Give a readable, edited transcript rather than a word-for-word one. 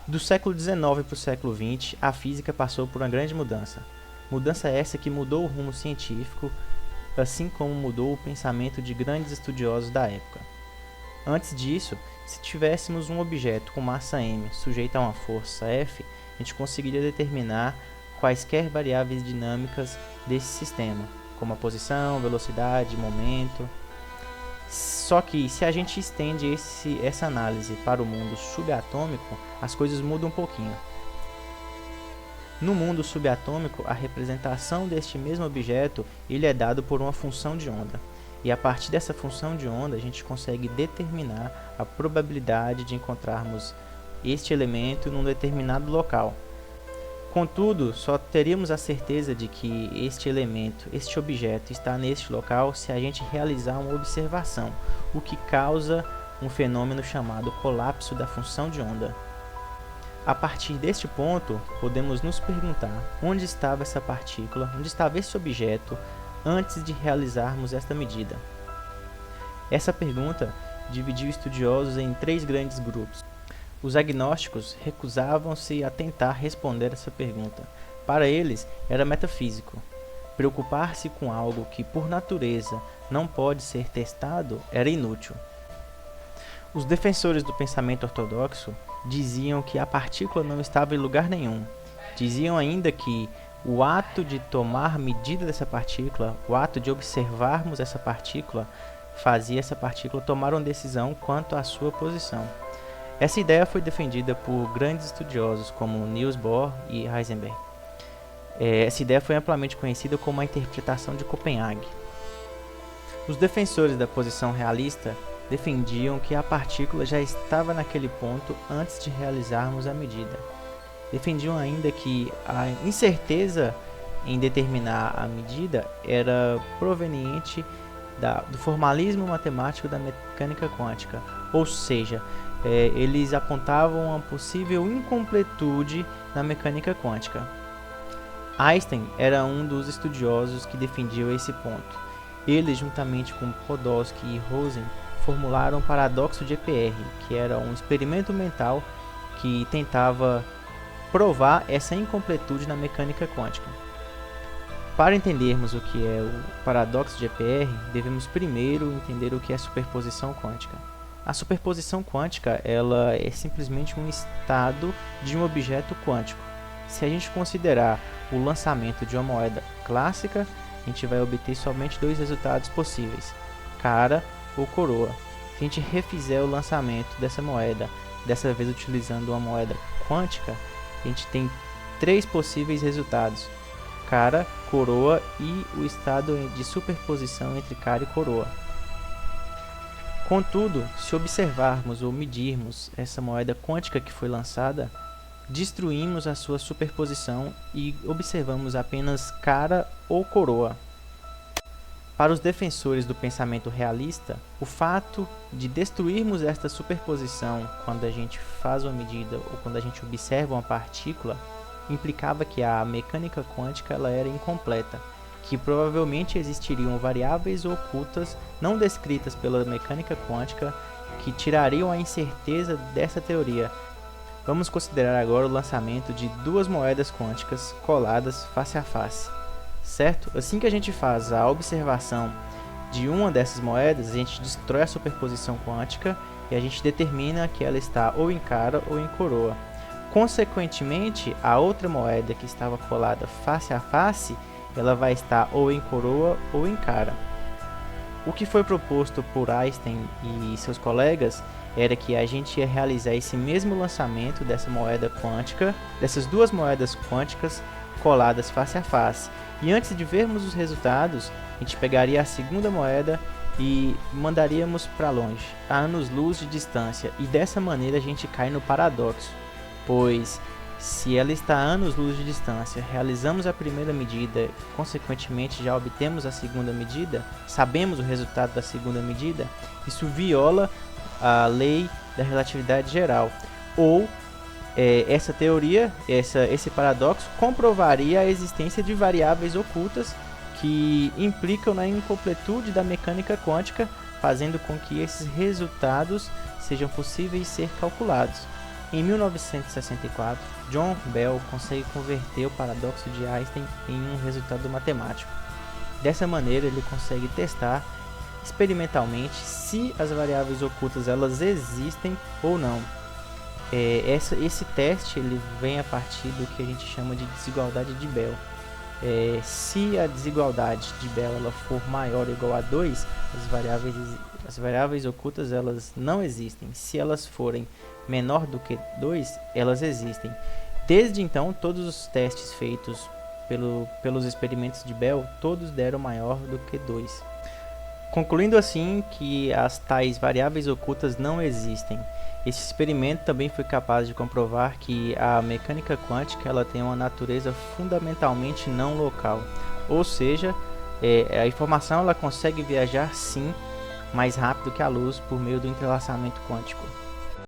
Do século XIX para o século XX, a física passou por uma grande mudança. Mudança essa que mudou o rumo científico, assim como mudou o pensamento de grandes estudiosos da época. Antes disso, se tivéssemos um objeto com massa m sujeito a uma força F, a gente conseguiria determinar quaisquer variáveis dinâmicas desse sistema, como a posição, velocidade, momento. Só que se a gente estende essa análise para o mundo subatômico, as coisas mudam um pouquinho. No mundo subatômico, a representação deste mesmo objeto ele é dado por uma função de onda. E a partir dessa função de onda, a gente consegue determinar a probabilidade de encontrarmos este elemento num determinado local. Contudo, só teríamos a certeza de que este elemento, este objeto, está neste local se a gente realizar uma observação, o que causa um fenômeno chamado colapso da função de onda. A partir deste ponto, podemos nos perguntar onde estava essa partícula, onde estava esse objeto, antes de realizarmos esta medida. Essa pergunta dividiu estudiosos em 3 grandes grupos. Os agnósticos recusavam-se a tentar responder essa pergunta. Para eles, era metafísico. Preocupar-se com algo que, por natureza, não pode ser testado era inútil. Os defensores do pensamento ortodoxo diziam que a partícula não estava em lugar nenhum. Diziam ainda que o ato de tomar medida dessa partícula, o ato de observarmos essa partícula, fazia essa partícula tomar uma decisão quanto à sua posição. Essa ideia foi defendida por grandes estudiosos como Niels Bohr e Heisenberg. Essa ideia foi amplamente conhecida como a interpretação de Copenhague. Os defensores da posição realista defendiam que a partícula já estava naquele ponto antes de realizarmos a medida. Defendiam ainda que a incerteza em determinar a medida era proveniente do formalismo matemático da mecânica quântica, ou seja, eles apontavam uma possível incompletude na mecânica quântica. Einstein era um dos estudiosos que defendiam esse ponto. Ele, juntamente com Podolsky e Rosen, formularam o paradoxo de EPR, que era um experimento mental que tentava provar essa incompletude na mecânica quântica. Para entendermos o que é o paradoxo de EPR, devemos primeiro entender o que é superposição quântica. A superposição quântica ela é simplesmente um estado de um objeto quântico. Se a gente considerar o lançamento de uma moeda clássica, a gente vai obter somente 2 resultados possíveis, cara ou coroa. Se a gente refizer o lançamento dessa moeda, dessa vez utilizando uma moeda quântica, a gente tem 3 possíveis resultados, cara, coroa e o estado de superposição entre cara e coroa. Contudo, se observarmos ou medirmos essa moeda quântica que foi lançada, destruímos a sua superposição e observamos apenas cara ou coroa. Para os defensores do pensamento realista, o fato de destruirmos esta superposição quando a gente faz uma medida ou quando a gente observa uma partícula implicava que a mecânica quântica ela era incompleta, que provavelmente existiriam variáveis ocultas não descritas pela mecânica quântica que tirariam a incerteza dessa teoria. Vamos considerar agora o lançamento de 2 moedas quânticas coladas face a face, certo? Assim que a gente faz a observação de uma dessas moedas, a gente destrói a superposição quântica e a gente determina que ela está ou em cara ou em coroa. Consequentemente, a outra moeda que estava colada face a face, ela vai estar ou em coroa ou em cara. O que foi proposto por Einstein e seus colegas era que a gente ia realizar esse mesmo lançamento dessa moeda quântica, dessas 2 moedas quânticas coladas face a face. E antes de vermos os resultados, a gente pegaria a segunda moeda e mandaríamos para longe, a anos-luz de distância, e dessa maneira a gente cai no paradoxo, pois se ela está a anos-luz de distância, realizamos a primeira medida, consequentemente já obtemos a segunda medida, sabemos o resultado da segunda medida, isso viola a lei da relatividade geral, ou essa teoria, esse paradoxo comprovaria a existência de variáveis ocultas que implicam na incompletude da mecânica quântica, fazendo com que esses resultados sejam possíveis de ser calculados. Em 1964, John Bell consegue converter o paradoxo de Einstein em um resultado matemático. Dessa maneira, ele consegue testar experimentalmente se as variáveis ocultas elas existem ou não. Esse teste ele vem a partir do que a gente chama de desigualdade de Bell. Se a desigualdade de Bell ela for maior ou igual a 2, as variáveis ocultas elas não existem. Se elas forem menor do que 2, elas existem. Desde então, todos os testes feitos pelos experimentos de Bell, todos deram maior do que 2. Concluindo assim que as tais variáveis ocultas não existem. Esse experimento também foi capaz de comprovar que a mecânica quântica ela tem uma natureza fundamentalmente não local, ou seja, a informação ela consegue viajar sim mais rápido que a luz por meio do entrelaçamento quântico.